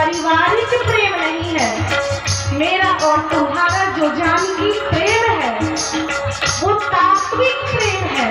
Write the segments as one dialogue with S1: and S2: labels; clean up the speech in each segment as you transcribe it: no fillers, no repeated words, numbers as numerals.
S1: पारिवारिक प्रेम नहीं है। मेरा और तुम्हारा जो जानकी प्रेम है वो तात्विक प्रेम है।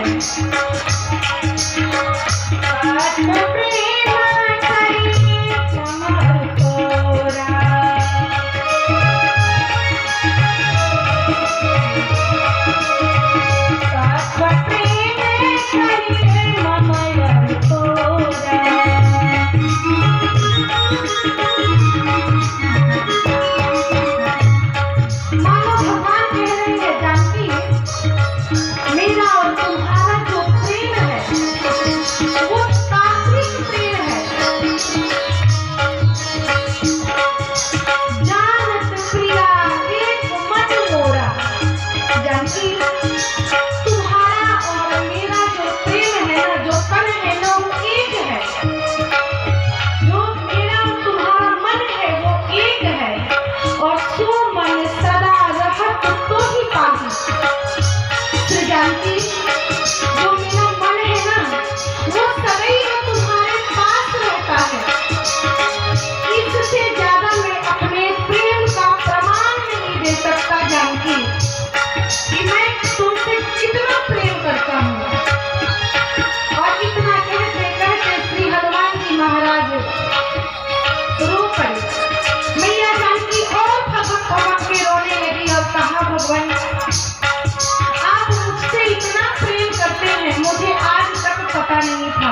S1: आप मुझसे इतना प्रेम करते हैं, मुझे आज तक पता नहीं था।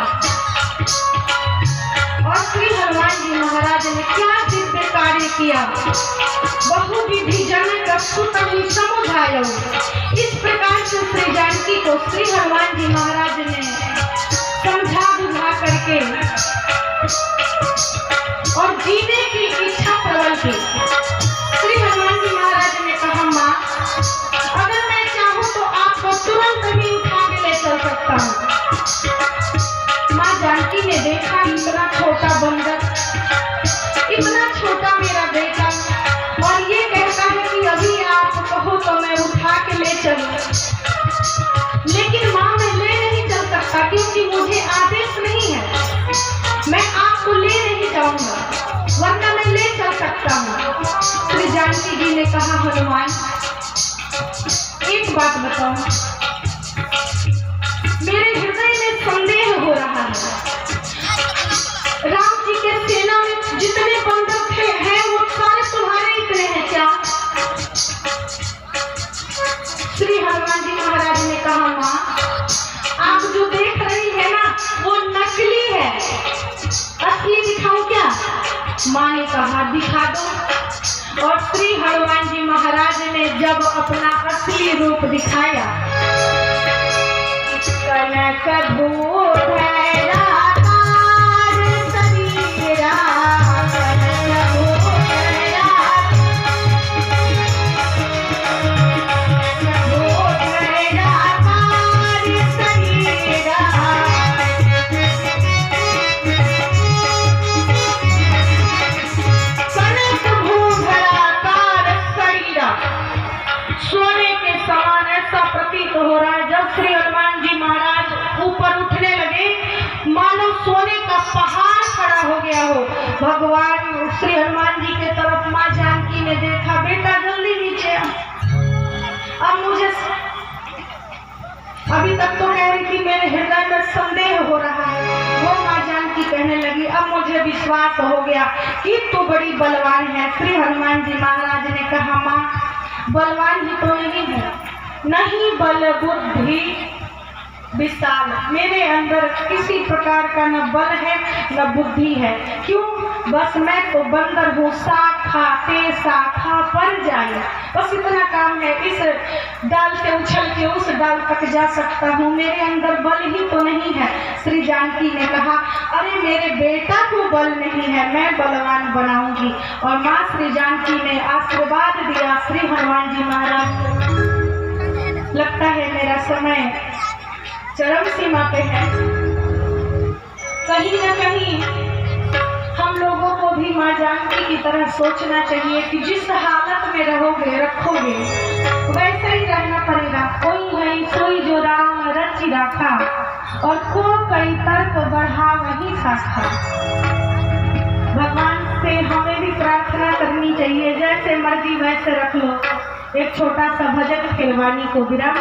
S1: और श्री हनुमान जी महाराज ने क्या दिव्य कार्य किया। बहुविधि जन कस्तुतहि समुझायो। इस प्रकार से श्री जानकी को श्री हनुमान जी महाराज ने समझा बुझा करके और जीने की इच्छा प्रबल की। श्री हनुमान जी महाराज ने कहा, माँ अगर मैं चाहूँ तो आपको तुरंत ही उठा के ले चल सकता हूँ। माँ जानकी ने देखा इतना छोटा बंदर, इतना छोटा मेरा बेटा, और ये कहता है कि अभी आप कहो तो मैं उठा के ले चलूं। लेकिन माँ मैं ले नहीं चल सकता क्योंकि मुझे आदेश नहीं है। मैं आपको ले नहीं जाऊंगा वरना मैं ले चल सकता हूँ। श्री जानकी जी ने कहा, हनुमान एक बात बताओ, मेरे हृदय में संदेह हो रहा है। राम जी के सेना में जितने बंधक हैं वो सारे तुम्हारे इतने हैं क्या? श्री हनुमान जी महाराज ने कहा, माँ आप जो देख रही है ना वो नकली है, असली दिखाऊं क्या? माँ ने कहा, दिखा दो। और श्री हनुमान जी महाराज ने जब अपना असली रूप दिखाया, कनक भूषण शरीरा, कनक भूषण शरीरा, सोने के समान ऐसा प्रतीत हो रहा है। जब श्री हनुमान जी महाराज ऊपर उठने लगे मानो सोने का पहाड़ खड़ा हो गया हो। भगवान श्री हनुमान जी के तरफ माँ जानकी ने देखा, बेटा जल्दी नीचे आ। अब मुझे अभी तक तो कह रही थी मेरे हृदय में संदेह हो रहा है, वो माँ जानकी कहने लगी अब मुझे विश्वास हो गया कि तू बड़ी बलवान है। श्री हनुमान जी महाराज ने कहा, माँ बलवान ही तो नहीं है, नहीं बल बुद्धि विशाल, मेरे अंदर किसी प्रकार का न बल है न बुद्धि है। क्यों? बस मैं तो बंदर हूँ, शाखा ते शाखा पर जाए, बस इतना काम है। इस डाल से उछल के उस डाल तक जा सकता हूँ, मेरे अंदर बल ही तो नहीं है। श्री जानकी ने कहा, अरे मेरे बेटा को बल नहीं है, मैं बलवान बनाऊंगी। और माँ श्री जानकी ने आशीर्वाद दिया श्री हनुमान जी महाराज को। लगता है मेरा समय चरम सीमा पे है। कहीं न कहीं हम लोगों को भी माँ जानकी की तरह सोचना चाहिए कि जिस हालत में रहोगे रखोगे वैसा ही रहना पड़ेगा। कोई है सोई जो राम रचि राखा, और को कई तर्क बढ़ा वही शाखा। भगवान से हमें नहीं चाहिए, जैसे मर्जी वैसे रख लो। एक छोटा सा भजन खिलवानी को विराम।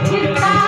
S2: जूता